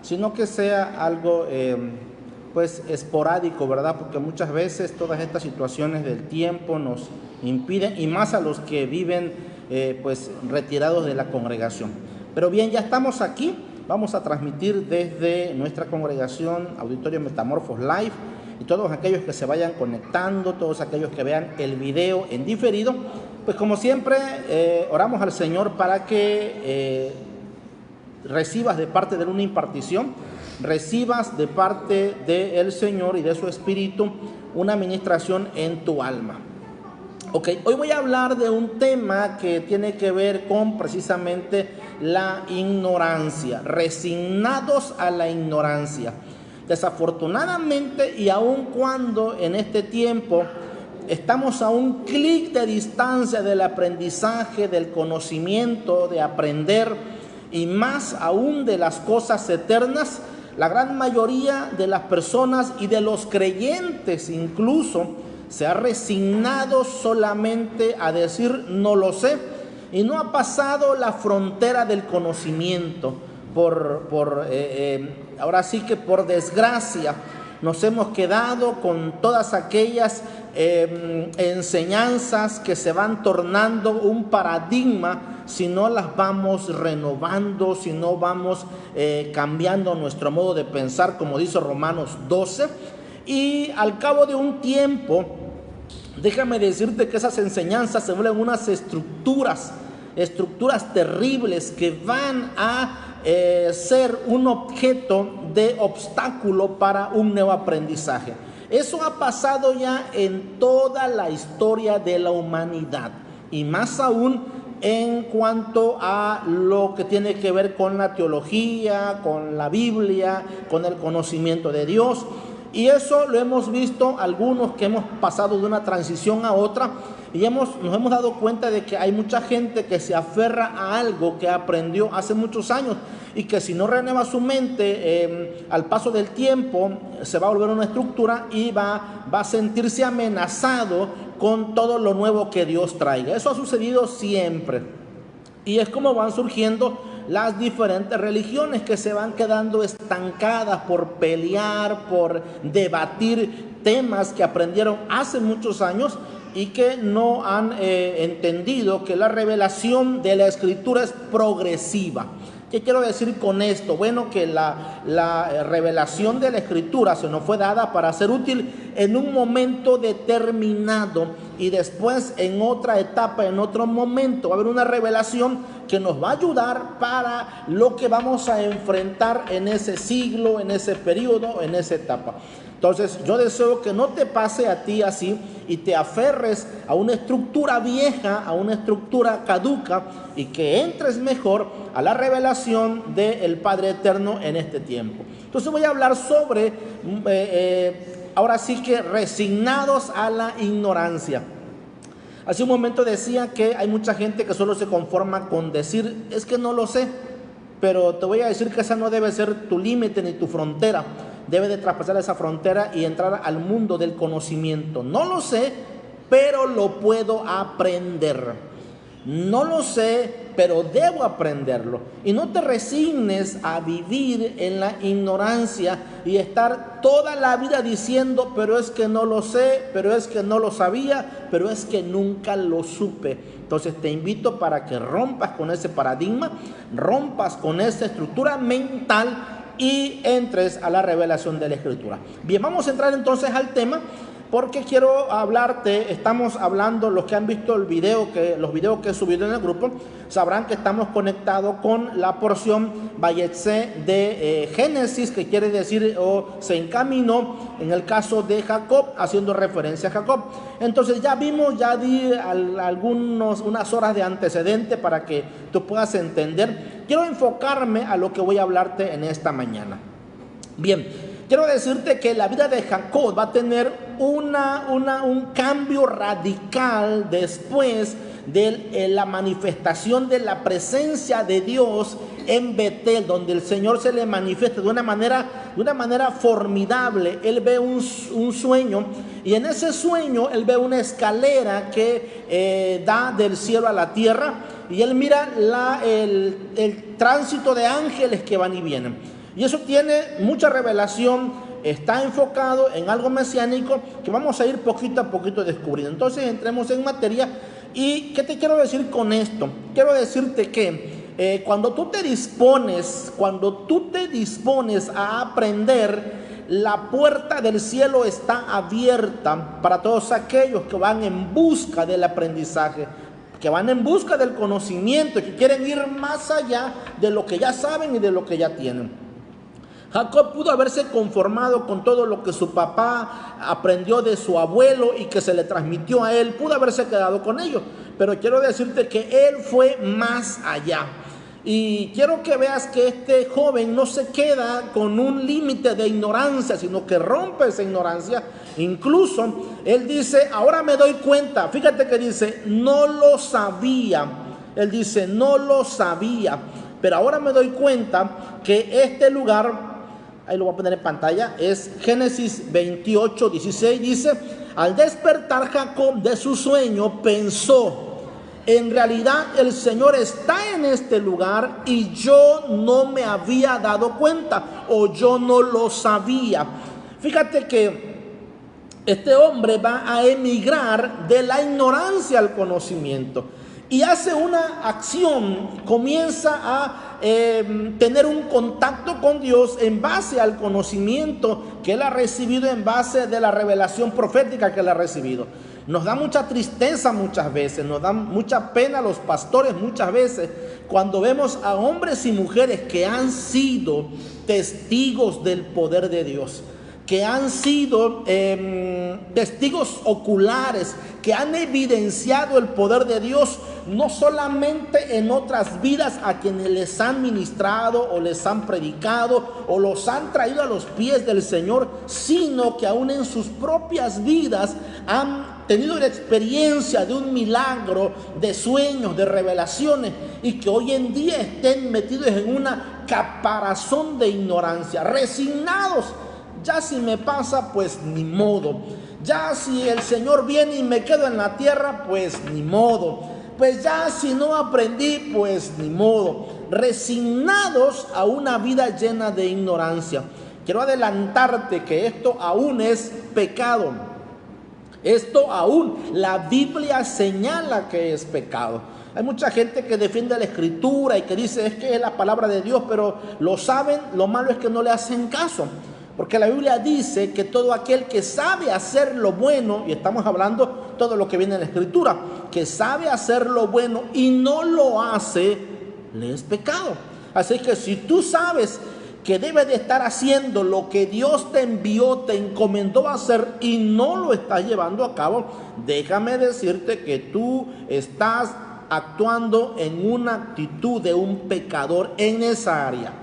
sino que sea algo pues esporádico, ¿verdad? Porque muchas veces todas estas situaciones del tiempo nos impiden, y más a los que viven pues retirados de la congregación. Pero bien, ya estamos aquí, vamos a transmitir desde nuestra congregación Auditorio Metamorfos Live, y todos aquellos que se vayan conectando, todos aquellos que vean el video en diferido, pues como siempre oramos al Señor para que recibas de parte de una impartición, recibas de parte del Señor y de su Espíritu una ministración en tu alma. Ok, hoy voy a hablar de un tema que tiene que ver con precisamente la ignorancia, resignados a la ignorancia. Desafortunadamente, y aun cuando en este tiempo estamos a un clic de distancia del aprendizaje, del conocimiento, de aprender, y más aún de las cosas eternas, la gran mayoría de las personas y de los creyentes incluso se ha resignado solamente a decir no lo sé, y no ha pasado la frontera del conocimiento. Ahora sí que por desgracia nos hemos quedado con todas aquellas enseñanzas que se van tornando un paradigma si no las vamos renovando, si no vamos cambiando nuestro modo de pensar, como dice Romanos 12. Y al cabo de un tiempo, déjame decirte que esas enseñanzas se vuelven unas estructuras terribles que van a ser un objeto de obstáculo para un nuevo aprendizaje. Eso ha pasado ya en toda la historia de la humanidad, y más aún en cuanto a lo que tiene que ver con la teología, con la Biblia, con el conocimiento de Dios. Y eso lo hemos visto algunos que hemos pasado de una transición a otra, y nos hemos dado cuenta de que hay mucha gente que se aferra a algo que aprendió hace muchos años, y que si no renueva su mente al paso del tiempo, se va a volver una estructura y va a sentirse amenazado con todo lo nuevo que Dios traiga. Eso ha sucedido siempre, y es como van surgiendo las diferentes religiones, que se van quedando estancadas por pelear, por debatir temas que aprendieron hace muchos años y que no han entendido que la revelación de la Escritura es progresiva. ¿Qué quiero decir con esto? Bueno, que la revelación de la Escritura se nos fue dada para ser útil en un momento determinado, y después en otra etapa, en otro momento, va a haber una revelación que nos va a ayudar para lo que vamos a enfrentar en ese siglo, en ese periodo, en esa etapa. Entonces yo deseo que no te pase a ti así y te aferres a una estructura vieja, a una estructura caduca, y que entres mejor a la revelación del Padre Eterno en este tiempo. Entonces voy a hablar sobre, ahora sí que resignados a la ignorancia. Hace un momento decía que hay mucha gente que solo se conforma con decir es que no lo sé, pero te voy a decir que esa no debe ser tu límite ni tu frontera. Debe de traspasar esa frontera y entrar al mundo del conocimiento. No lo sé, pero lo puedo aprender. No lo sé, pero debo aprenderlo. Y no te resignes a vivir en la ignorancia y estar toda la vida diciendo, pero es que no lo sé, pero es que no lo sabía, pero es que nunca lo supe. Entonces te invito para que rompas con ese paradigma, rompas con esa estructura mental y entres a la revelación de la Escritura. Bien, vamos a entrar entonces al tema, porque quiero hablarte. Estamos hablando, los que han visto los videos que he subido en el grupo, sabrán que estamos conectados con la porción Vayetse de Génesis, que quiere decir se encaminó, en el caso de Jacob, haciendo referencia a Jacob. Entonces ya di unas horas de antecedente para que tú puedas entender. Quiero enfocarme a lo que voy a hablarte en esta mañana. Bien, quiero decirte que la vida de Jacob va a tener un cambio radical después de la manifestación de la presencia de Dios en Betel, donde el Señor se le manifiesta de una manera formidable. Él ve un sueño, y en ese sueño él ve una escalera que da del cielo a la tierra, y él mira el tránsito de ángeles que van y vienen. Y eso tiene mucha revelación, está enfocado en algo mesiánico que vamos a ir poquito a poquito descubriendo. Entonces entremos en materia. ¿Y qué te quiero decir con esto? Quiero decirte que cuando tú te dispones a aprender, la puerta del cielo está abierta para todos aquellos que van en busca del aprendizaje, que van en busca del conocimiento, que quieren ir más allá de lo que ya saben y de lo que ya tienen. Jacob pudo haberse conformado con todo lo que su papá aprendió de su abuelo y que se le transmitió a él, pudo haberse quedado con ello, pero quiero decirte que él fue más allá. Y quiero que veas que este joven no se queda con un límite de ignorancia, sino que rompe esa ignorancia. Incluso él dice, ahora me doy cuenta, fíjate que dice, no lo sabía. Él dice, no lo sabía, pero ahora me doy cuenta que este lugar, ahí lo voy a poner en pantalla, es Génesis 28, 16, dice, al despertar Jacob de su sueño, pensó, en realidad el Señor está en este lugar y yo no me había dado cuenta o yo no lo sabía. Fíjate que este hombre va a emigrar de la ignorancia al conocimiento y hace una acción, comienza a tener un contacto con Dios en base al conocimiento que él ha recibido, en base de la revelación profética que él ha recibido. Nos da mucha tristeza muchas veces, nos da mucha pena a los pastores muchas veces cuando vemos a hombres y mujeres que han sido testigos del poder de Dios, que han sido testigos oculares, que han evidenciado el poder de Dios, no solamente en otras vidas a quienes les han ministrado o les han predicado o los han traído a los pies del Señor, sino que aún en sus propias vidas han tenido la experiencia de un milagro, de sueños, de revelaciones, y que hoy en día estén metidos en una caparazón de ignorancia, resignados. Ya si me pasa, pues ni modo. Ya si el Señor viene y me quedo en la tierra, pues ni modo. Pues ya si no aprendí, pues ni modo. Resignados a una vida llena de ignorancia. Quiero adelantarte que esto aún es pecado. Esto aún la Biblia señala que es pecado. Hay mucha gente que defiende la Escritura y que dice es que es la palabra de Dios, pero lo saben, lo malo es que no le hacen caso. Porque la Biblia dice que todo aquel que sabe hacer lo bueno, y estamos hablando todo lo que viene en la Escritura, que sabe hacer lo bueno y no lo hace, le es pecado. Así que si tú sabes que debes de estar haciendo lo que Dios te envió, te encomendó a hacer y no lo estás llevando a cabo, déjame decirte que tú estás actuando en una actitud de un pecador en esa área.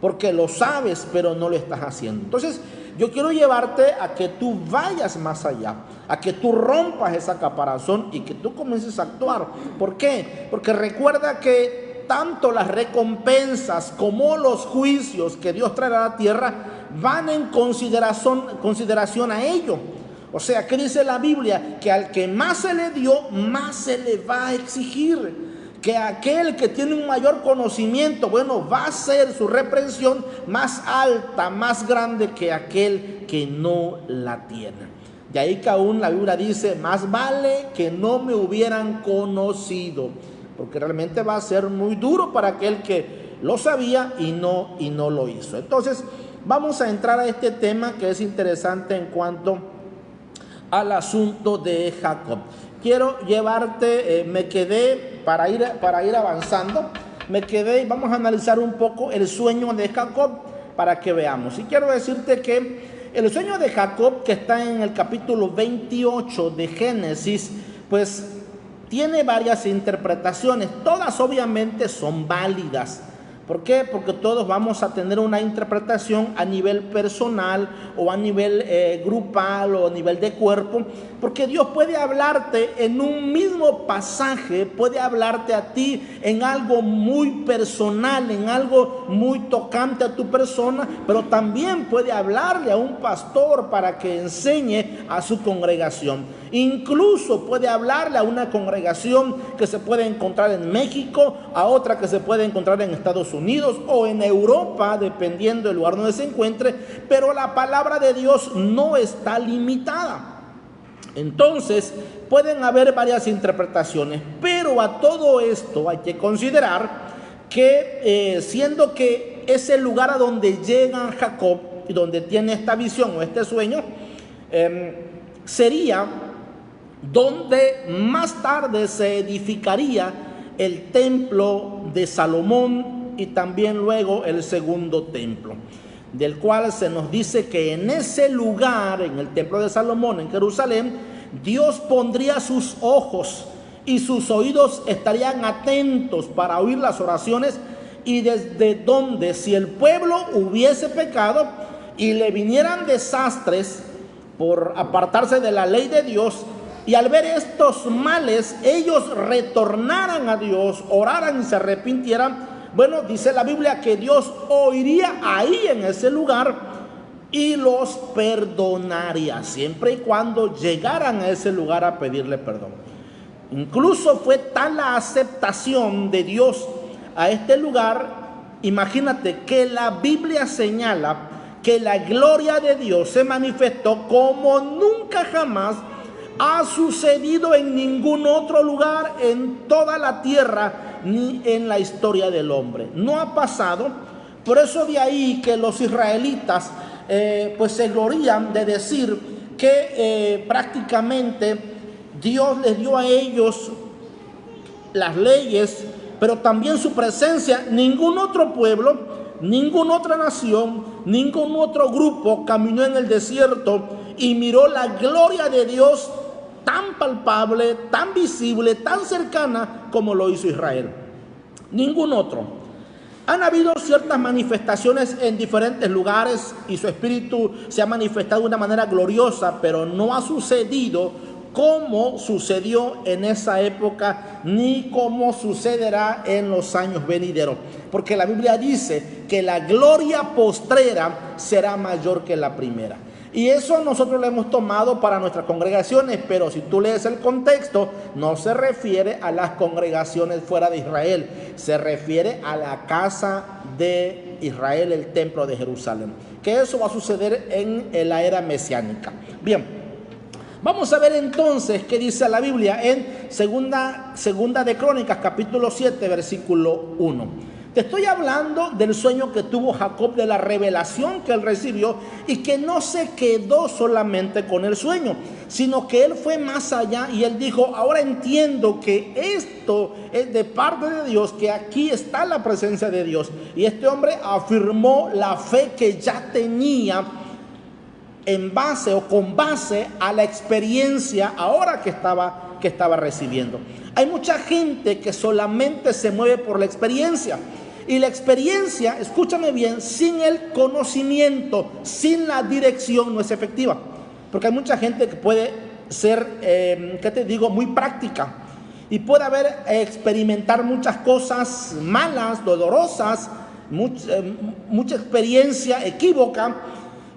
Porque lo sabes, pero no lo estás haciendo. Entonces, yo quiero llevarte a que tú vayas más allá, a que tú rompas esa caparazón y que tú comiences a actuar. ¿Por qué? Porque recuerda que tanto las recompensas como los juicios que Dios traerá a la tierra van en consideración a ello. O sea, ¿qué dice la Biblia? Que al que más se le dio, más se le va a exigir. Que aquel que tiene un mayor conocimiento, bueno, va a ser su reprensión más alta, más grande que aquel que no la tiene. De ahí que aún la Biblia dice, más vale que no me hubieran conocido, porque realmente va a ser muy duro para aquel que lo sabía y no lo hizo. Entonces, vamos a entrar a este tema que es interesante en cuanto al asunto de Jacob. Quiero llevarte, me quedé para ir avanzando, me quedé y vamos a analizar un poco el sueño de Jacob para que veamos. Y quiero decirte que el sueño de Jacob, que está en el capítulo 28 de Génesis, pues tiene varias interpretaciones, todas obviamente son válidas, ¿Por qué? Porque todos vamos a tener una interpretación a nivel personal o a nivel grupal o a nivel de cuerpo, porque Dios puede hablarte en un mismo pasaje, puede hablarte a ti en algo muy personal, en algo muy tocante a tu persona, pero también puede hablarle a un pastor para que enseñe a su congregación. Incluso puede hablarle a una congregación que se puede encontrar en México, a otra que se puede encontrar en Estados Unidos o en Europa, dependiendo del lugar donde se encuentre, pero la palabra de Dios no está limitada. Entonces, pueden haber varias interpretaciones, pero a todo esto hay que considerar que siendo que es el lugar a donde llega Jacob y donde tiene esta visión o este sueño, sería donde más tarde se edificaría el templo de Salomón y también luego el segundo templo, del cual se nos dice que en ese lugar, en el templo de Salomón en Jerusalén, Dios pondría sus ojos y sus oídos estarían atentos para oír las oraciones, y desde donde, si el pueblo hubiese pecado y le vinieran desastres por apartarse de la ley de Dios, y al ver estos males, ellos retornaran a Dios, oraran y se arrepintieran, bueno, dice la Biblia que Dios oiría ahí en ese lugar y los perdonaría, siempre y cuando llegaran a ese lugar a pedirle perdón. Incluso fue tal la aceptación de Dios a este lugar, imagínate que la Biblia señala que la gloria de Dios se manifestó como nunca jamás ha sucedido en ningún otro lugar en toda la tierra ni en la historia del hombre. No ha pasado. Por eso de ahí que los israelitas pues se glorían de decir que prácticamente Dios les dio a ellos las leyes, pero también su presencia. Ningún otro pueblo, ninguna otra nación, ningún otro grupo caminó en el desierto y miró la gloria de Dios tan palpable, tan visible, tan cercana como lo hizo Israel. Ningún otro. Han habido ciertas manifestaciones en diferentes lugares y su espíritu se ha manifestado de una manera gloriosa, pero no ha sucedido como sucedió en esa época, ni como sucederá en los años venideros. Porque la Biblia dice que la gloria postrera será mayor que la primera. Y eso nosotros lo hemos tomado para nuestras congregaciones, pero si tú lees el contexto, no se refiere a las congregaciones fuera de Israel, se refiere a la casa de Israel, el templo de Jerusalén, que eso va a suceder en la era mesiánica. Bien, vamos a ver entonces qué dice la Biblia en segunda de Crónicas, capítulo 7, versículo 1. Te estoy hablando del sueño que tuvo Jacob, de la revelación que él recibió y que no se quedó solamente con el sueño, sino que él fue más allá y él dijo: ahora entiendo que esto es de parte de Dios, que aquí está la presencia de Dios. Y este hombre afirmó la fe que ya tenía en base o con base a la experiencia ahora que estaba recibiendo. Hay mucha gente que solamente se mueve por la experiencia. Y la experiencia, escúchame bien, sin el conocimiento, sin la dirección, no es efectiva. Porque hay mucha gente que puede ser, muy práctica. Y puede experimentar muchas cosas malas, dolorosas, mucha experiencia equívoca.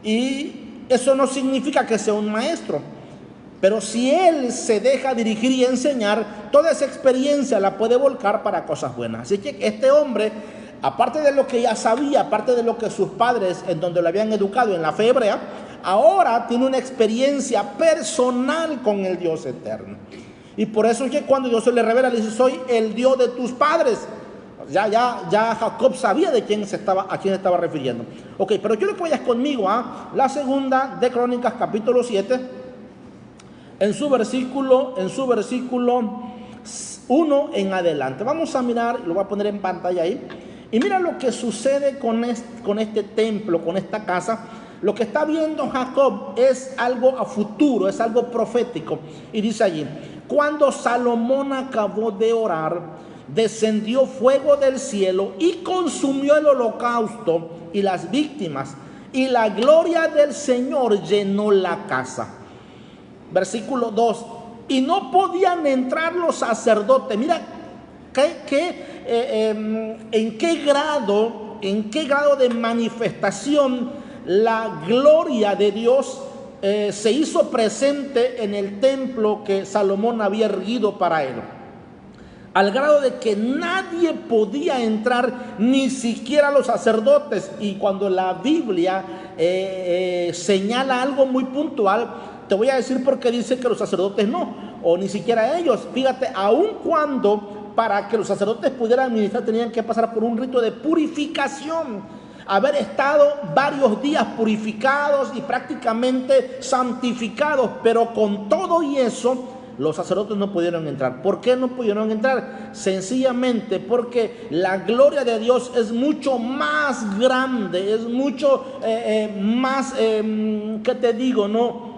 Y eso no significa que sea un maestro. Pero si él se deja dirigir y enseñar, toda esa experiencia la puede volcar para cosas buenas. Así que este hombre, aparte de lo que ya sabía, aparte de lo que sus padres en donde lo habían educado en la fe hebrea, ahora tiene una experiencia personal con el Dios eterno. Y por eso es que cuando Dios se le revela, le dice: soy el Dios de tus padres. Ya Jacob sabía a quién estaba refiriendo. Ok, pero quiero que vayas conmigo a la segunda de Crónicas, capítulo 7. En su versículo 1 en adelante. Vamos a mirar, lo voy a poner en pantalla ahí. Y mira lo que sucede con este templo, con esta casa. Lo que está viendo Jacob es algo a futuro, es algo profético. Y dice allí: cuando Salomón acabó de orar, descendió fuego del cielo y consumió el holocausto y las víctimas, y la gloria del Señor llenó la casa. Versículo 2, y no podían entrar los sacerdotes. Mira en qué grado de manifestación la gloria de Dios se hizo presente en el templo que Salomón había erguido para él, al grado de que nadie podía entrar, ni siquiera los sacerdotes. Y cuando la Biblia señala algo muy puntual, te voy a decir por qué dice que los sacerdotes no, o ni siquiera ellos. Fíjate, aun cuando para que los sacerdotes pudieran ministrar tenían que pasar por un rito de purificación, haber estado varios días purificados y prácticamente santificados, pero con todo y eso los sacerdotes no pudieron entrar. ¿Por qué no pudieron entrar? Sencillamente porque la gloria de Dios es mucho más grande, es mucho más, ¿qué te digo? No,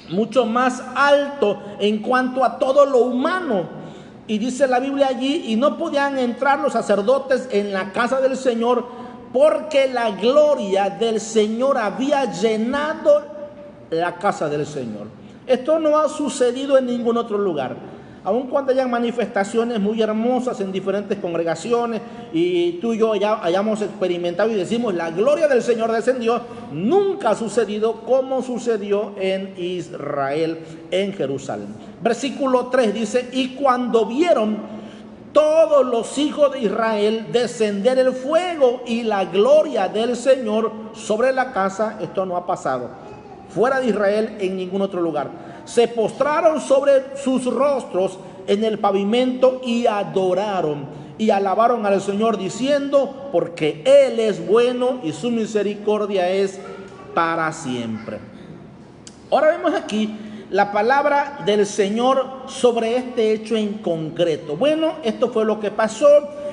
mucho más alto en cuanto a todo lo humano. Y dice la Biblia allí, y no podían entrar los sacerdotes en la casa del Señor, porque la gloria del Señor había llenado la casa del Señor. Esto no ha sucedido en ningún otro lugar. Aun cuando hayan manifestaciones muy hermosas en diferentes congregaciones y tú y yo ya hayamos experimentado y decimos la gloria del Señor descendió, nunca ha sucedido como sucedió en Israel, en Jerusalén. Versículo 3 dice, y cuando vieron todos los hijos de Israel descender el fuego y la gloria del Señor sobre la casa, esto no ha pasado fuera de Israel en ningún otro lugar, se postraron sobre sus rostros en el pavimento y adoraron y alabaron al Señor diciendo, porque Él es bueno y su misericordia es para siempre. Ahora vemos aquí la palabra del Señor sobre este hecho en concreto. Bueno, esto fue lo que pasó,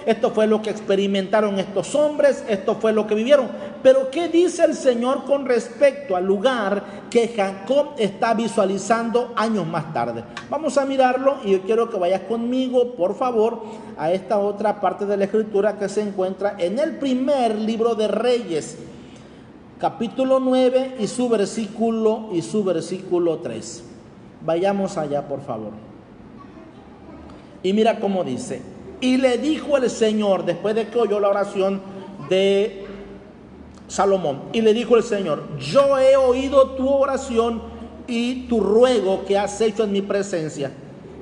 esto fue lo que experimentaron estos hombres, esto fue lo que vivieron. Pero ¿qué dice el Señor con respecto al lugar que Jacob está visualizando años más tarde? Vamos a mirarlo y yo quiero que vayas conmigo, por favor, a esta otra parte de la Escritura que se encuentra en el primer libro de Reyes, capítulo 9 y su versículo 3. Vayamos allá, por favor. Y mira cómo dice. Y le dijo el Señor, después de que oyó la oración de Salomón, y le dijo el Señor, yo he oído tu oración y tu ruego que has hecho en mi presencia.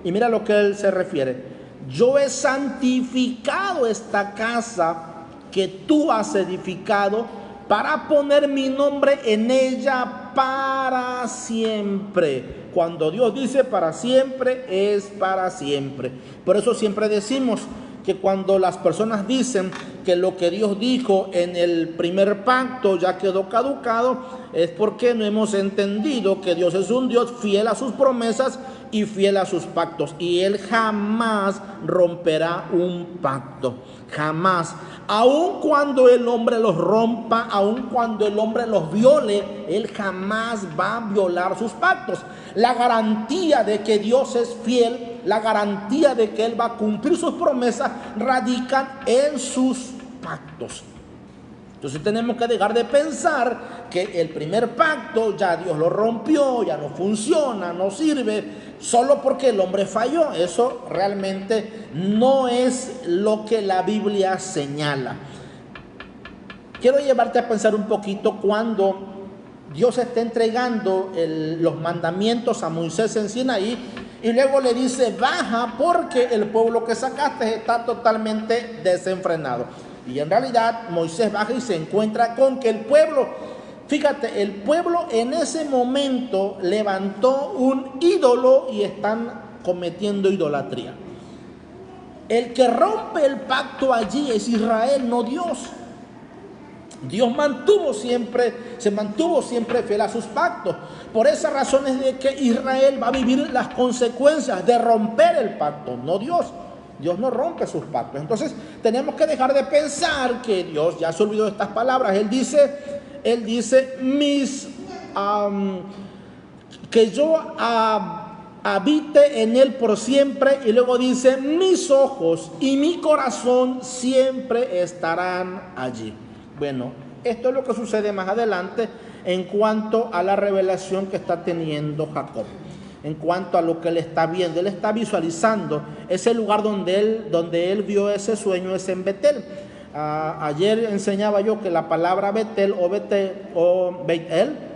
Y mira lo que él se refiere. Yo he santificado esta casa que tú has edificado para poner mi nombre en ella para siempre. Cuando Dios dice para siempre, es para siempre. Por eso siempre decimos que cuando las personas dicen que lo que Dios dijo en el primer pacto ya quedó caducado, es porque no hemos entendido que Dios es un Dios fiel a sus promesas y fiel a sus pactos. Y Él jamás romperá un pacto. Jamás. Aun cuando el hombre los rompa, aun cuando el hombre los viole, Él jamás va a violar sus pactos. La garantía de que Dios es fiel, la garantía de que Él va a cumplir sus promesas, radican en sus pactos. Entonces tenemos que dejar de pensar que el primer pacto ya Dios lo rompió, ya no funciona, no sirve, solo porque el hombre falló. Eso realmente no es lo que la Biblia señala. Quiero llevarte a pensar un poquito cuando Dios está entregando los mandamientos a Moisés en Sinaí y luego le dice, baja porque el pueblo que sacaste está totalmente desenfrenado. Y en realidad Moisés baja y se encuentra con que el pueblo, fíjate, el pueblo en ese momento levantó un ídolo y están cometiendo idolatría. El que rompe el pacto allí es Israel, no Dios. Dios se mantuvo siempre fiel a sus pactos. Por esa razón es de que Israel va a vivir las consecuencias de romper el pacto, no Dios. Dios no rompe sus pactos. Entonces tenemos que dejar de pensar que Dios ya se olvidó de estas palabras. Él dice que yo habite en él por siempre, y luego dice, mis ojos y mi corazón siempre estarán allí. Bueno, esto es lo que sucede más adelante en cuanto a la revelación que está teniendo Jacob, en cuanto a lo que él está viendo. Él está visualizando ese lugar donde él vio ese sueño, es en Betel. Ayer enseñaba yo que la palabra Betel o Beit-El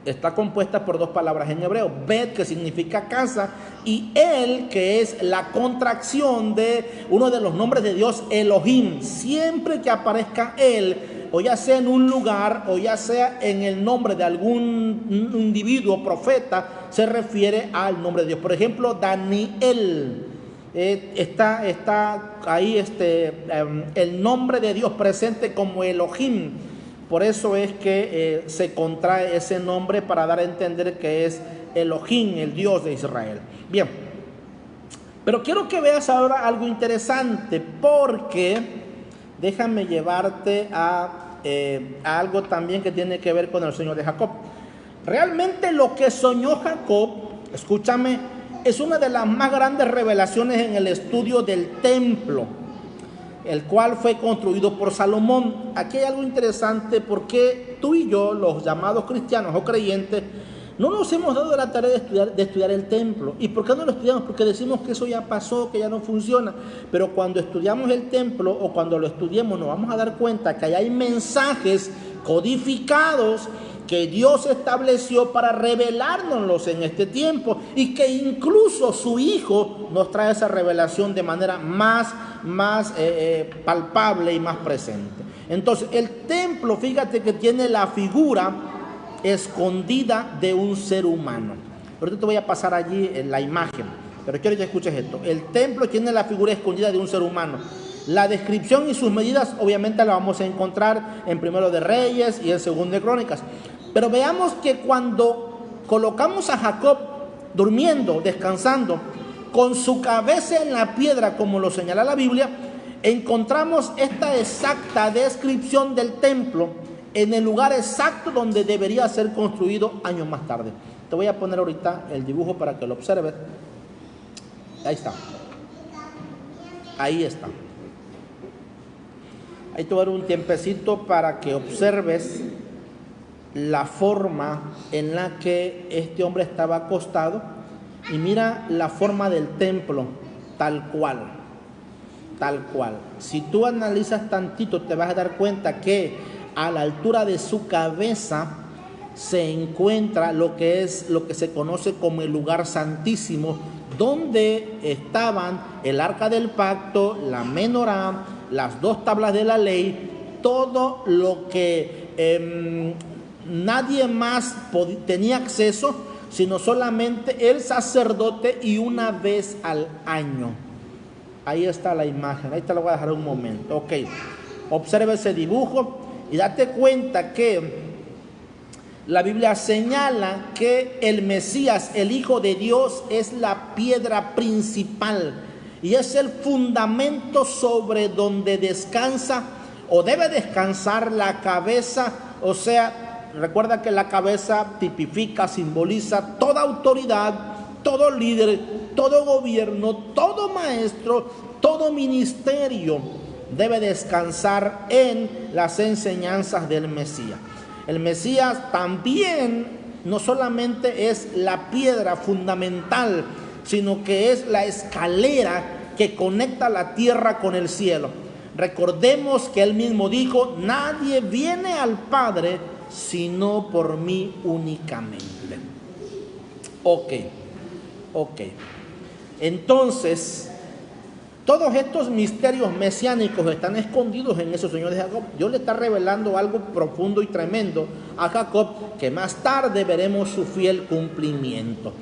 está compuesta por dos palabras en hebreo: Bet, que significa casa, y El, que es la contracción de uno de los nombres de Dios, Elohim. Siempre que aparezca Él, o ya sea en un lugar o ya sea en el nombre de algún individuo, profeta, se refiere al nombre de Dios. Por ejemplo, Daniel, está ahí el nombre de Dios presente como Elohim. Por eso es que se contrae ese nombre para dar a entender que es Elohim, el Dios de Israel. Bien, pero quiero que veas ahora algo interesante, porque déjame llevarte a algo también que tiene que ver con el sueño de Jacob. Realmente lo que soñó Jacob, escúchame, es una de las más grandes revelaciones en el estudio del templo, el cual fue construido por Salomón. Aquí hay algo interesante, porque tú y yo, los llamados cristianos o creyentes, no nos hemos dado la tarea de estudiar el templo. ¿Y por qué no lo estudiamos? Porque decimos que eso ya pasó, que ya no funciona. Pero cuando estudiamos el templo, o cuando lo estudiemos, nos vamos a dar cuenta que hay mensajes codificados que Dios estableció para revelárnoslos en este tiempo, y que incluso su Hijo nos trae esa revelación de manera más palpable y más presente. Entonces, el templo, fíjate que tiene la figura escondida de un ser humano. Ahorita te voy a pasar allí en la imagen, pero quiero que escuches esto. El templo tiene la figura escondida de un ser humano. La descripción y sus medidas obviamente la vamos a encontrar en Primero de Reyes y en Segundo de Crónicas. Pero veamos que cuando colocamos a Jacob durmiendo, descansando, con su cabeza en la piedra, como lo señala la Biblia, encontramos esta exacta descripción del templo en el lugar exacto donde debería ser construido años más tarde. Te voy a poner ahorita el dibujo para que lo observes. Ahí está. Ahí está. Ahí te voy a dar un tiempecito para que observes la forma en la que este hombre estaba acostado, y mira la forma del templo tal cual. Si tú analizas tantito, te vas a dar cuenta que a la altura de su cabeza se encuentra lo que se conoce como el lugar santísimo, donde estaban el arca del pacto, la menorá, las dos tablas de la ley, todo lo que nadie más tenía acceso, sino solamente el sacerdote, y una vez al año. Ahí está la imagen, ahí te la voy a dejar un momento. Ok, observa ese dibujo y date cuenta que la Biblia señala que el Mesías, el Hijo de Dios, es la piedra principal y es el fundamento sobre donde descansa o debe descansar la cabeza. O sea, recuerda que la cabeza tipifica, simboliza toda autoridad, todo líder, todo gobierno, todo maestro, todo ministerio debe descansar en las enseñanzas del Mesías. El Mesías también no solamente es la piedra fundamental, sino que es la escalera que conecta la tierra con el cielo. Recordemos que él mismo dijo: nadie viene al Padre sino por mí únicamente. Ok. Entonces, todos estos misterios mesiánicos están escondidos en esos sueños de Jacob. Dios le está revelando algo profundo y tremendo a Jacob, que más tarde veremos su fiel cumplimiento.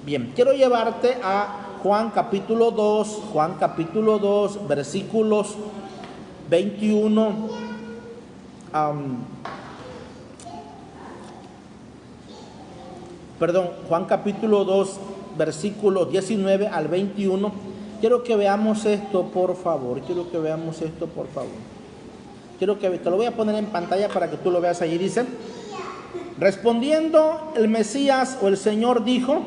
Bien, quiero llevarte a Juan capítulo 2, versículos 21 Juan capítulo 2, versículos 19 al 21. Quiero que veamos esto, por favor. Te lo voy a poner en pantalla para que tú lo veas ahí. Dice: respondiendo el Mesías o el Señor dijo: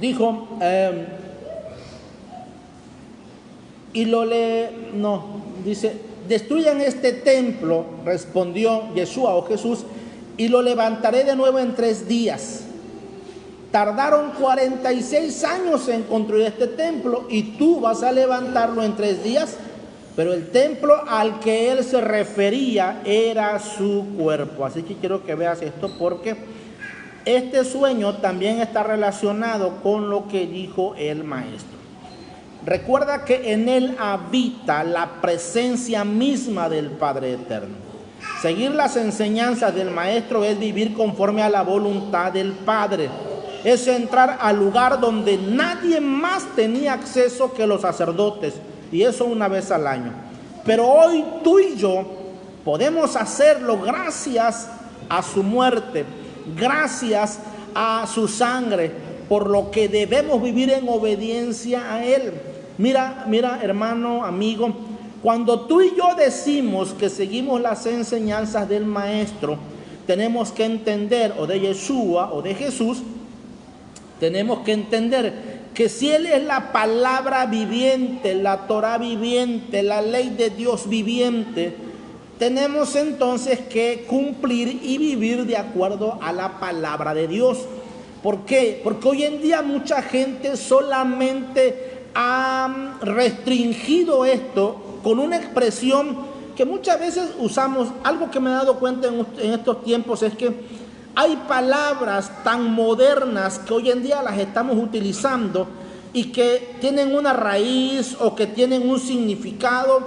dijo, dice, destruyan este templo, respondió Yeshua o Jesús, y lo levantaré de nuevo en 3 días. Tardaron 46 años en construir este templo y tú vas a levantarlo en 3 días. Pero el templo al que él se refería era su cuerpo. Así que quiero que veas esto, porque este sueño también está relacionado con lo que dijo el maestro. Recuerda que en él habita la presencia misma del Padre Eterno. Seguir las enseñanzas del maestro es vivir conforme a la voluntad del Padre. Es entrar al lugar donde nadie más tenía acceso que los sacerdotes. Y eso una vez al año. Pero hoy tú y yo podemos hacerlo gracias a su muerte, gracias a su sangre, por lo que debemos vivir en obediencia a Él. Mira, hermano, amigo, cuando tú y yo decimos que seguimos las enseñanzas del Maestro, tenemos que entender, o de Yeshua, o de Jesús, tenemos que entender que si Él es la palabra viviente, la Torah viviente, la ley de Dios viviente, tenemos entonces que cumplir y vivir de acuerdo a la palabra de Dios. ¿Por qué? Porque hoy en día mucha gente solamente ha restringido esto con una expresión que muchas veces usamos. Algo que me he dado cuenta en estos tiempos es que hay palabras tan modernas que hoy en día las estamos utilizando y que tienen una raíz o que tienen un significado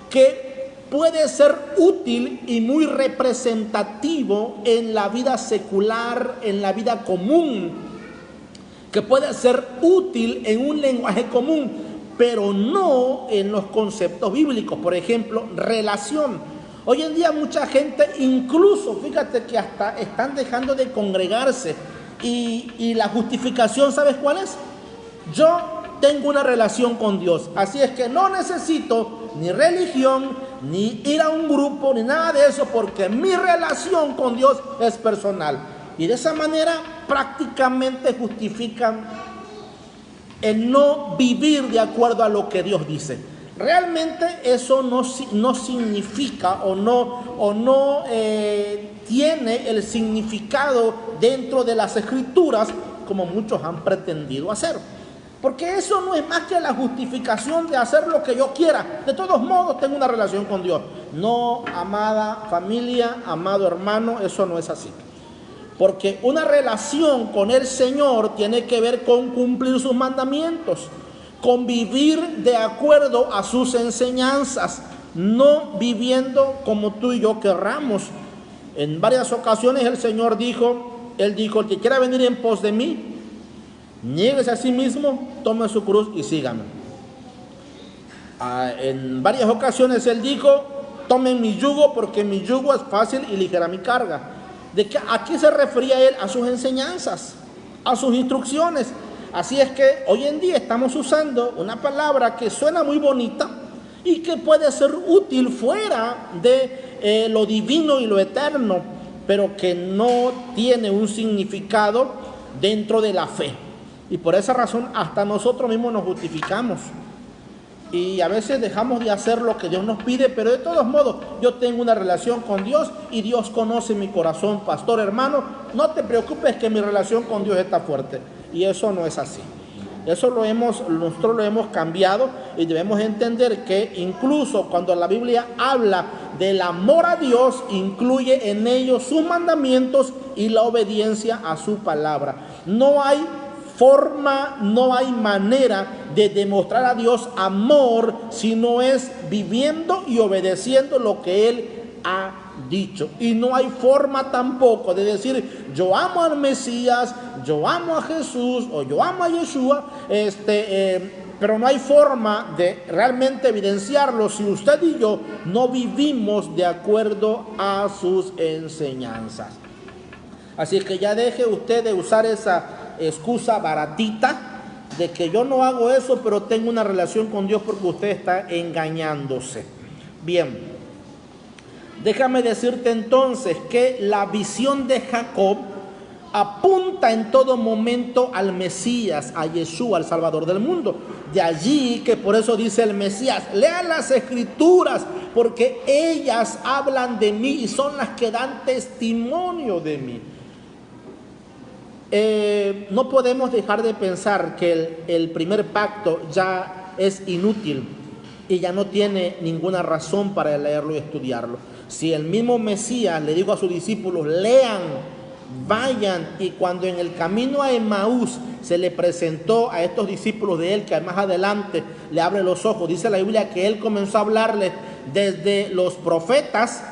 que puede ser útil y muy representativo en la vida secular, en la vida común, que puede ser útil en un lenguaje común, pero no en los conceptos bíblicos. Por ejemplo, relación. Hoy en día mucha gente, incluso, fíjate que hasta están dejando de congregarse. Y la justificación, ¿sabes cuál es? Yo tengo una relación con Dios, así es que no necesito ni religión, ni ir a un grupo, ni nada de eso, porque mi relación con Dios es personal. Y de esa manera prácticamente justifican el no vivir de acuerdo a lo que Dios dice. Realmente eso no significa o no tiene el significado dentro de las Escrituras como muchos han pretendido hacer. Porque eso no es más que la justificación de hacer lo que yo quiera. De todos modos tengo una relación con Dios. No, amada familia, amado hermano, eso no es así. Porque una relación con el Señor tiene que ver con cumplir sus mandamientos, con vivir de acuerdo a sus enseñanzas, no viviendo como tú y yo querramos. En varias ocasiones el Señor dijo, el que quiera venir en pos de mí, niéguese a sí mismo, tome su cruz y sígame. En varias ocasiones Él dijo, tomen mi yugo porque mi yugo es fácil y ligera mi carga. ¿A qué se refería Él? A sus enseñanzas, a sus instrucciones. Así es que hoy en día estamos usando una palabra que suena muy bonita y que puede ser útil fuera de lo divino y lo eterno, pero que no tiene un significado dentro de la fe. Y por esa razón hasta nosotros mismos nos justificamos. Y a veces dejamos de hacer lo que Dios nos pide, pero de todos modos yo tengo una relación con Dios y Dios conoce mi corazón. Pastor, hermano, no te preocupes que mi relación con Dios está fuerte. Y eso no es así. Nosotros lo hemos cambiado y debemos entender que incluso cuando la Biblia habla del amor a Dios, incluye en ello sus mandamientos y la obediencia a su palabra. No hay forma, no hay manera de demostrar a Dios amor si no es viviendo y obedeciendo lo que Él ha dicho. Y no hay forma tampoco de decir yo amo al Mesías, yo amo a Jesús o yo amo a Yeshua, pero no hay forma de realmente evidenciarlo si usted y yo no vivimos de acuerdo a sus enseñanzas. Así que ya deje usted de usar esa excusa baratita de que yo no hago eso, pero tengo una relación con Dios, porque usted está engañándose. Bien, déjame decirte entonces que la visión de Jacob apunta en todo momento al Mesías, a Yeshua, al Salvador del mundo. De allí que por eso dice el Mesías, lean las Escrituras, porque ellas hablan de mí y son las que dan testimonio de mí. No podemos dejar de pensar que el primer pacto ya es inútil y ya no tiene ninguna razón para leerlo y estudiarlo. Si el mismo Mesías le dijo a sus discípulos, lean, vayan, y cuando en el camino a Emaús se le presentó a estos discípulos de él, que más adelante le abre los ojos, dice la Biblia que él comenzó a hablarles desde los profetas,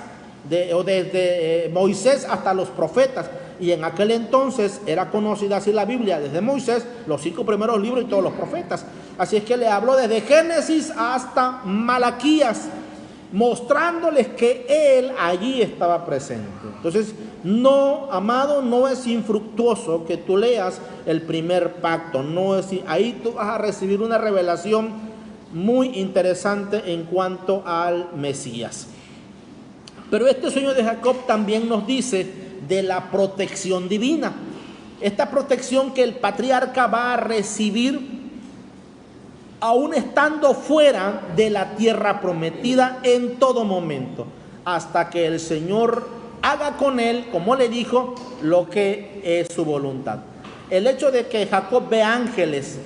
desde Moisés hasta los profetas, y en aquel entonces era conocida así la Biblia, desde Moisés, los 5 primeros libros y todos los profetas. Así es que le habló desde Génesis hasta Malaquías, mostrándoles que él allí estaba presente. Entonces, no, amado, no es infructuoso que tú leas el primer pacto. No es, ahí tú vas a recibir una revelación muy interesante en cuanto al Mesías. Pero este sueño de Jacob también nos dice de la protección divina. Esta protección que el patriarca va a recibir aún estando fuera de la tierra prometida en todo momento, hasta que el Señor haga con él, como le dijo, lo que es su voluntad. El hecho de que Jacob ve ángeles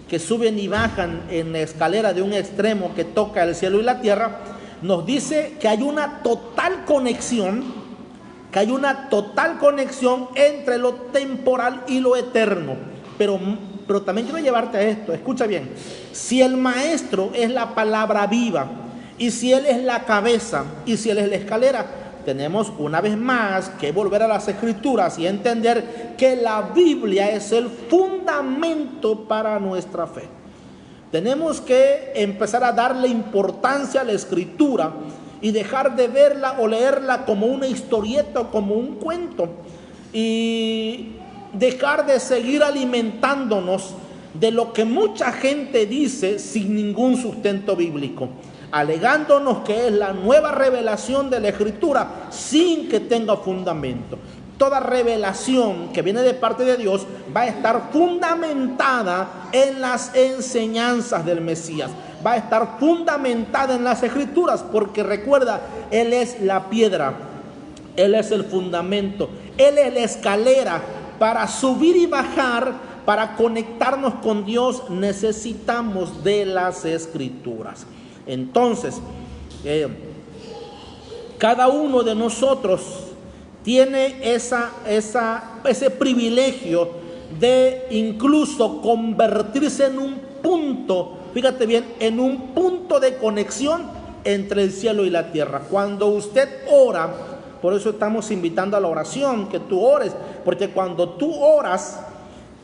que suben y bajan en la escalera de un extremo que toca el cielo y la tierra, nos dice que hay una total conexión, entre lo temporal y lo eterno. Pero también quiero llevarte a esto, escucha bien. Si el maestro es la palabra viva, y si él es la cabeza, y si él es la escalera, tenemos una vez más que volver a las Escrituras y entender que la Biblia es el fundamento para nuestra fe. Tenemos que empezar a darle importancia a la Escritura y dejar de verla o leerla como una historieta o como un cuento, y dejar de seguir alimentándonos de lo que mucha gente dice sin ningún sustento bíblico, alegándonos que es la nueva revelación de la Escritura sin que tenga fundamento. Toda revelación que viene de parte de Dios va a estar fundamentada en las enseñanzas del Mesías, va a estar fundamentada en las Escrituras, porque recuerda, Él es la piedra, Él es el fundamento, Él es la escalera. Para subir y bajar, para conectarnos con Dios, necesitamos de las Escrituras. Entonces, cada uno de nosotros tiene ese privilegio de incluso convertirse en un punto, fíjate bien, en un punto de conexión entre el cielo y la tierra. Cuando usted ora, por eso estamos invitando a la oración, que tú ores, porque cuando tú oras,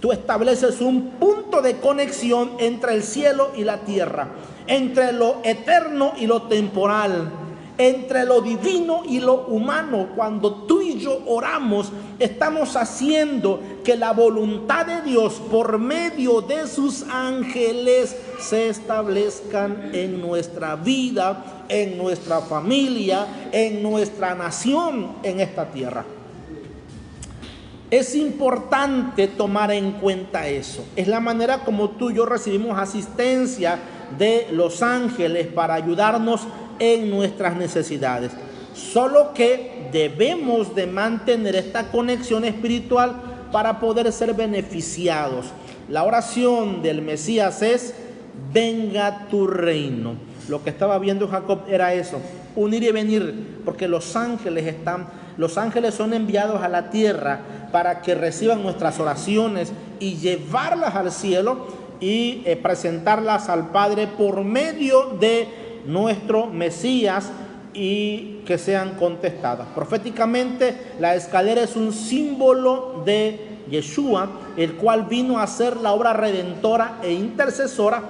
tú estableces un punto de conexión entre el cielo y la tierra, entre lo eterno y lo temporal, entre lo divino y lo humano. Cuando tú y yo oramos, estamos haciendo que la voluntad de Dios por medio de sus ángeles se establezcan en nuestra vida, en nuestra familia, en nuestra nación, en esta tierra. Es importante tomar en cuenta eso. Es la manera como tú y yo recibimos asistencia de los ángeles para ayudarnos en nuestras necesidades. Solo que debemos de mantener esta conexión espiritual para poder ser beneficiados. La oración del Mesías es: venga tu reino. Lo que estaba viendo Jacob era eso, unir y venir, porque los ángeles son enviados a la tierra para que reciban nuestras oraciones y llevarlas al cielo y presentarlas al Padre por medio de nuestro Mesías y que sean contestadas. Proféticamente, la escalera es un símbolo de Yeshua, el cual vino a hacer la obra redentora e intercesora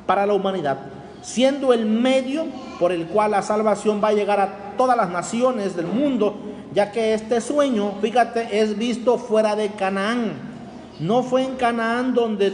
para la humanidad, siendo el medio por el cual la salvación va a llegar a todas las naciones del mundo, ya que este sueño, fíjate, es visto fuera de Canaán. No fue en Canaán donde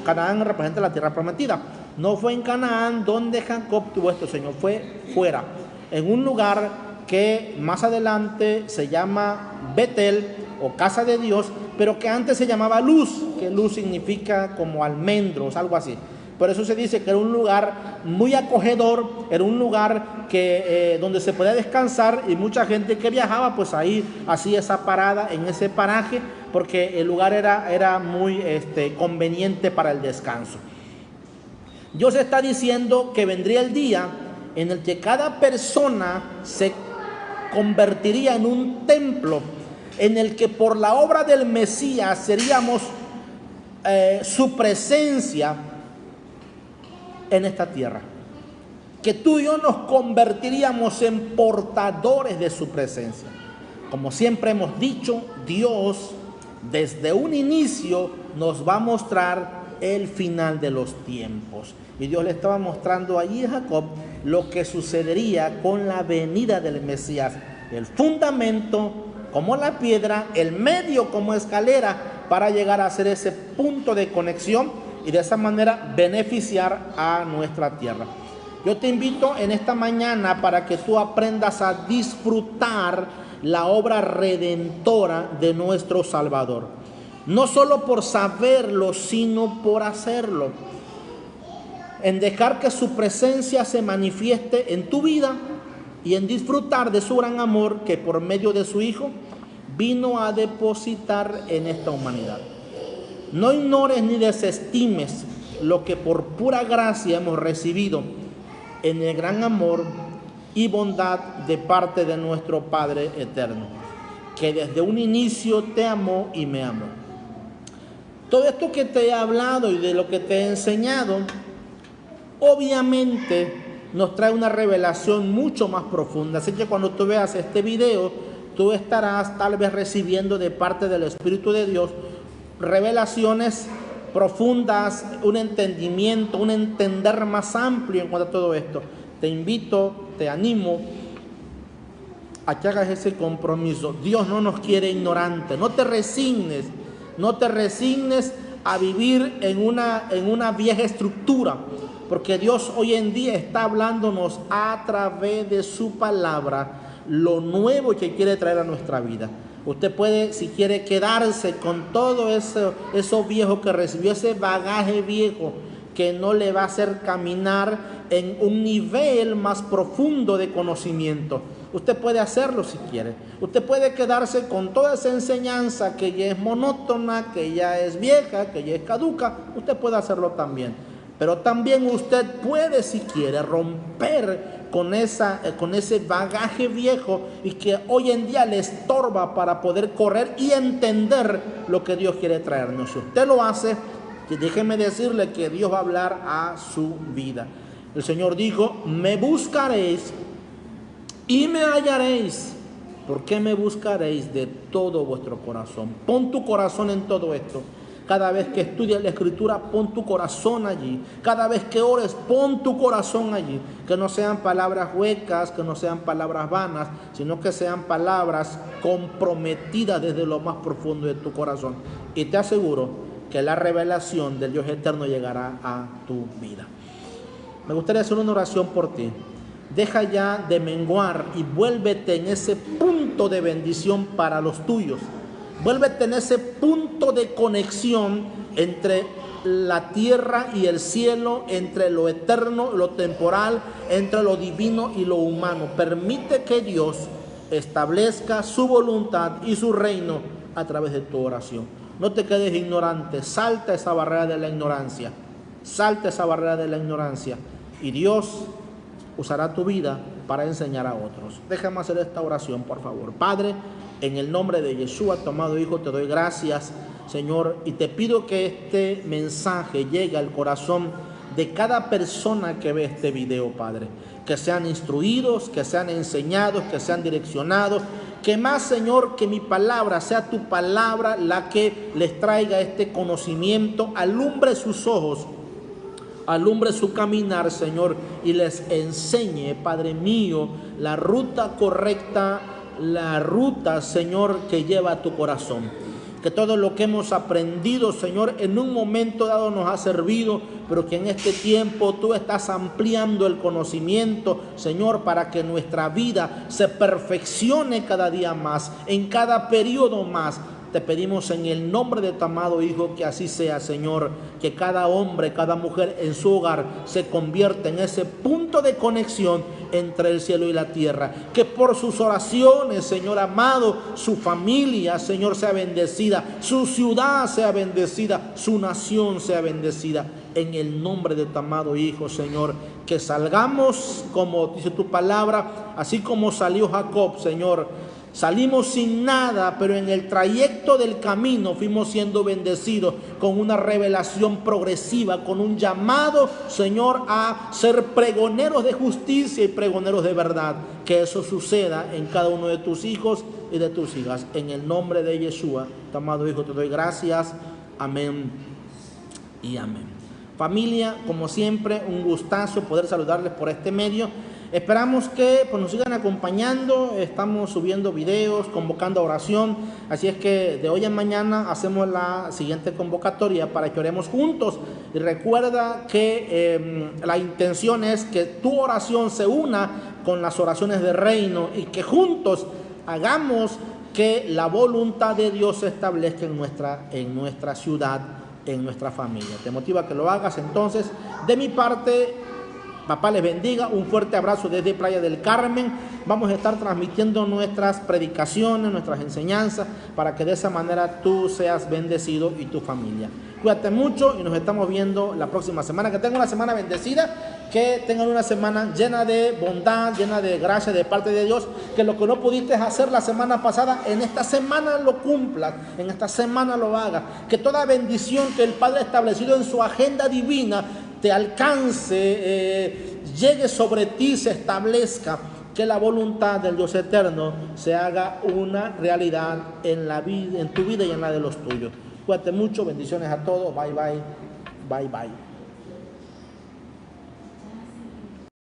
Canaán representa la tierra prometida, no fue en Canaán donde Jacob tuvo este sueño, fue fuera, en un lugar que más adelante se llama Betel, o casa de Dios, pero que antes se llamaba Luz, que luz significa como almendros, algo así. Por eso se dice que era un lugar muy acogedor, era un lugar que, donde se podía descansar, y mucha gente que viajaba pues ahí hacía esa parada en ese paraje, porque el lugar era muy conveniente para el descanso. Dios está diciendo que vendría el día en el que cada persona se convertiría en un templo, en el que por la obra del Mesías seríamos su presencia en esta tierra, que tú y yo nos convertiríamos en portadores de su presencia. Como siempre hemos dicho, Dios desde un inicio nos va a mostrar el final de los tiempos, y Dios le estaba mostrando allí a Jacob lo que sucedería con la venida del Mesías: el fundamento como la piedra, el medio como escalera, para llegar a ser ese punto de conexión y de esa manera beneficiar a nuestra tierra. Yo te invito en esta mañana para que tú aprendas a disfrutar la obra redentora de nuestro Salvador, no solo por saberlo, sino por hacerlo, en dejar que su presencia se manifieste en tu vida y en disfrutar de su gran amor que por medio de su Hijo vino a depositar en esta humanidad. No ignores ni desestimes lo que por pura gracia hemos recibido en el gran amor y bondad de parte de nuestro Padre eterno, que desde un inicio te amó y me amó. Todo esto que te he hablado y de lo que te he enseñado, obviamente nos trae una revelación mucho más profunda. Así que cuando tú veas este video, tú estarás tal vez recibiendo de parte del Espíritu de Dios revelaciones profundas, un entendimiento, un entender más amplio en cuanto a todo esto. Te invito, te animo a que hagas ese compromiso. Dios no nos quiere ignorantes. No te resignes a vivir en una vieja estructura, porque Dios hoy en día está hablándonos a través de su palabra lo nuevo que quiere traer a nuestra vida. Usted puede, si quiere, quedarse con todo eso viejo que recibió, ese bagaje viejo que no le va a hacer caminar en un nivel más profundo de conocimiento. Usted puede hacerlo si quiere. Usted puede quedarse con toda esa enseñanza que ya es monótona, que ya es vieja, que ya es caduca. Usted puede hacerlo también. Pero también usted puede, si quiere, romper con ese bagaje viejo y que hoy en día le estorba para poder correr y entender lo que Dios quiere traernos. Si usted lo hace, déjeme decirle que Dios va a hablar a su vida. El Señor dijo: me buscaréis y me hallaréis. ¿Por qué me buscaréis? De todo vuestro corazón. Pon tu corazón en todo esto. Cada vez que estudias la Escritura, pon tu corazón allí. Cada vez que ores, pon tu corazón allí. Que no sean palabras huecas, que no sean palabras vanas, sino que sean palabras comprometidas desde lo más profundo de tu corazón. Y te aseguro que la revelación del Dios eterno llegará a tu vida. Me gustaría hacer una oración por ti. Deja ya de menguar y vuélvete en ese punto de bendición para los tuyos. Vuélvete en ese punto de conexión entre la tierra y el cielo, entre lo eterno, lo temporal, entre lo divino y lo humano. Permite que Dios establezca su voluntad y su reino a través de tu oración. No te quedes ignorante, salta esa barrera de la ignorancia, salta esa barrera de la ignorancia y Dios usará tu vida para enseñar a otros. Déjame hacer esta oración, por favor. Padre, en el nombre de Yeshua, tu amado Hijo, te doy gracias, Señor, y te pido que este mensaje llegue al corazón de cada persona que ve este video, Padre. Que sean instruidos, que sean enseñados, que sean direccionados. Que más, Señor, que mi palabra sea tu palabra la que les traiga este conocimiento, alumbre sus ojos, alumbre su caminar, Señor, y les enseñe, Padre mío, la ruta correcta, la ruta, Señor, que lleva a tu corazón. que todo lo que hemos aprendido, Señor, en un momento dado nos ha servido, pero que en este tiempo tú estás ampliando el conocimiento, Señor, para que nuestra vida se perfeccione cada día más, en cada periodo más. Te pedimos en el nombre de tu amado Hijo que así sea, Señor, que cada hombre, cada mujer en su hogar se convierta en ese punto de conexión entre el cielo y la tierra. Que por sus oraciones, Señor amado, su familia, Señor, sea bendecida, su ciudad sea bendecida, su nación sea bendecida. En el nombre de tu amado Hijo, Señor, que salgamos, como dice tu palabra, así como salió Jacob, Señor. Salimos sin nada, pero en el trayecto del camino fuimos siendo bendecidos con una revelación progresiva, con un llamado, Señor, a ser pregoneros de justicia y pregoneros de verdad. Que eso suceda en cada uno de tus hijos y de tus hijas. En el nombre de Yeshua, tu amado Hijo, te doy gracias. Amén y amén. Familia, como siempre, un gustazo poder saludarles por este medio. Esperamos que nos sigan acompañando. Estamos subiendo videos, convocando a oración. Así es que de hoy en mañana hacemos la siguiente convocatoria para que oremos juntos. Y recuerda que la intención es que tu oración se una con las oraciones del reino y que juntos hagamos que la voluntad de Dios se establezca en nuestra ciudad, en nuestra familia. Te motiva a que lo hagas. Entonces, de mi parte, papá les bendiga, un fuerte abrazo desde Playa del Carmen. Vamos a estar transmitiendo nuestras predicaciones, nuestras enseñanzas, para que de esa manera tú seas bendecido y tu familia. Cuídate mucho y nos estamos viendo la próxima semana. Que tengan una semana bendecida, que tengan una semana llena de bondad, llena de gracia de parte de Dios. Que lo que no pudiste hacer la semana pasada, en esta semana lo cumplas, en esta semana lo hagas. Que toda bendición que el Padre ha establecido en su agenda divina te alcance, llegue sobre ti, se establezca, que la voluntad del Dios eterno se haga una realidad en la vida, en tu vida y en la de los tuyos. Cuídate mucho, bendiciones a todos, bye bye, bye bye.